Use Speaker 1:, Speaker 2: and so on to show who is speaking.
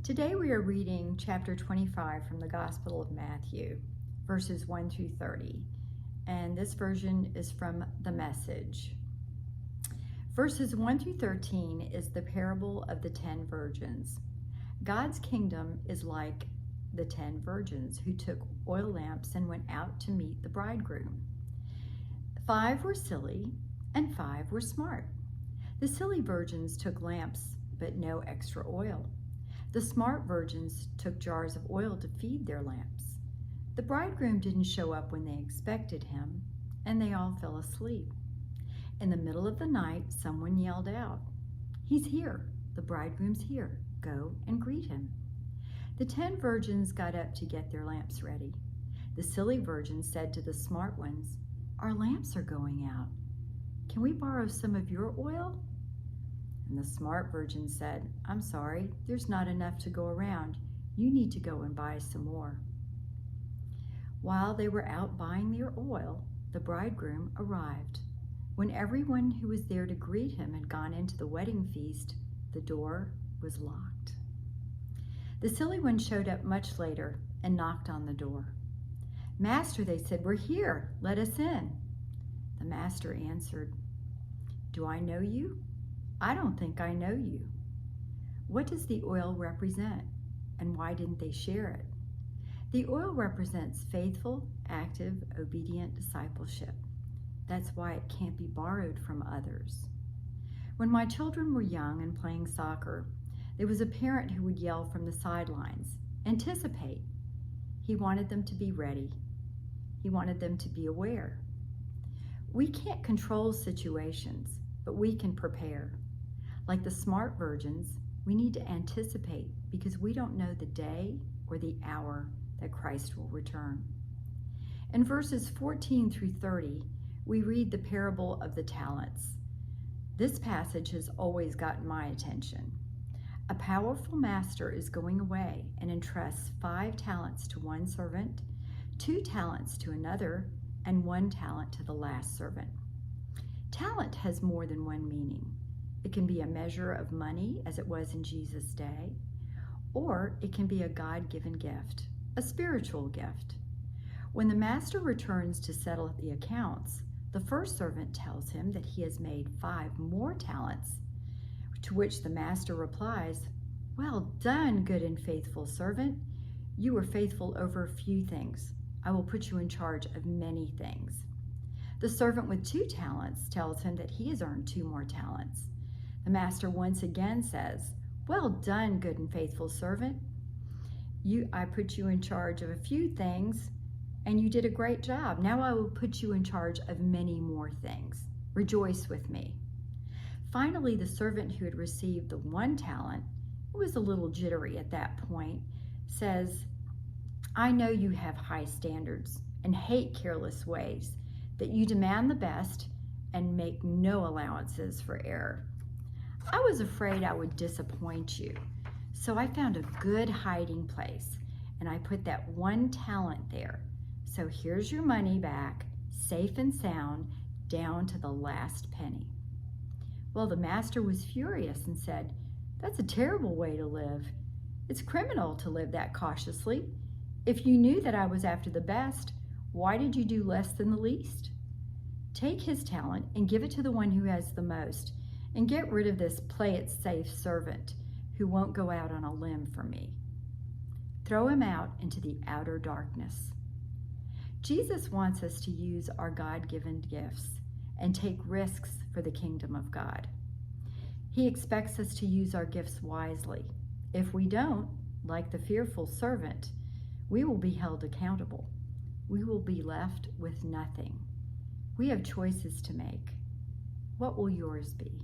Speaker 1: Today we are reading chapter 25 from the Gospel of Matthew, verses 1 through 30, and this version is from the Message. Verses 1 through 13 is the parable of the 10 virgins. God's kingdom is like the 10 virgins who took oil lamps and went out to meet the bridegroom. 5 were silly and 5 were smart. The silly virgins took lamps, but no extra oil. The smart virgins took jars of oil to feed their lamps. The bridegroom didn't show up when they expected him, and they all fell asleep. In the middle of the night, someone yelled out, "He's here! The bridegroom's here! Go and greet him!" The 10 virgins got up to get their lamps ready. The silly virgins said to the smart ones, "Our lamps are going out. Can we borrow some of your oil?" And the smart virgin said, "I'm sorry, there's not enough to go around. You need to go and buy some more." While they were out buying their oil, the bridegroom arrived. When everyone who was there to greet him had gone into the wedding feast, the door was locked. The silly one showed up much later and knocked on the door. "Master," they said, "we're here. Let us in." The master answered, "Do I know you? I don't think I know you." What does the oil represent, and why didn't they share it? The oil represents faithful, active, obedient discipleship. That's why it can't be borrowed from others. When my children were young and playing soccer, there was a parent who would yell from the sidelines, "Anticipate." He wanted them to be ready. He wanted them to be aware. We can't control situations, but we can prepare. Like the smart virgins, we need to anticipate because we don't know the day or the hour that Christ will return. In verses 14 through 30, we read the parable of the talents. This passage has always gotten my attention. A powerful master is going away and entrusts 5 talents to one servant, 2 talents to another, and 1 talent to the last servant. Talent has more than one meaning. It can be a measure of money, as it was in Jesus' day, or it can be a God-given gift, a spiritual gift. When the master returns to settle the accounts, the first servant tells him that he has made 5 more talents, to which the master replies, "Well done, good and faithful servant. You were faithful over a few things. I will put you in charge of many things." The servant with 2 talents tells him that he has earned 2 more talents. The master once again says, "Well done, good and faithful servant. I put you in charge of a few things, and you did a great job. Now I will put you in charge of many more things. Rejoice with me." Finally, the servant who had received the 1 talent, who was a little jittery at that point, says, "I know you have high standards and hate careless ways, that you demand the best and make no allowances for error. I was afraid I would disappoint you, so I found a good hiding place, and I put that 1 talent there. So here's your money back, safe and sound, down to the last penny." Well, the master was furious and said, "That's a terrible way to live. It's criminal to live that cautiously. If you knew that I was after the best, why did you do less than the least? Take his talent and give it to the one who has the most, and get rid of this play-it-safe servant who won't go out on a limb for me. Throw him out into the outer darkness." Jesus wants us to use our God-given gifts and take risks for the kingdom of God. He expects us to use our gifts wisely. If we don't, like the fearful servant, we will be held accountable. We will be left with nothing. We have choices to make. What will yours be?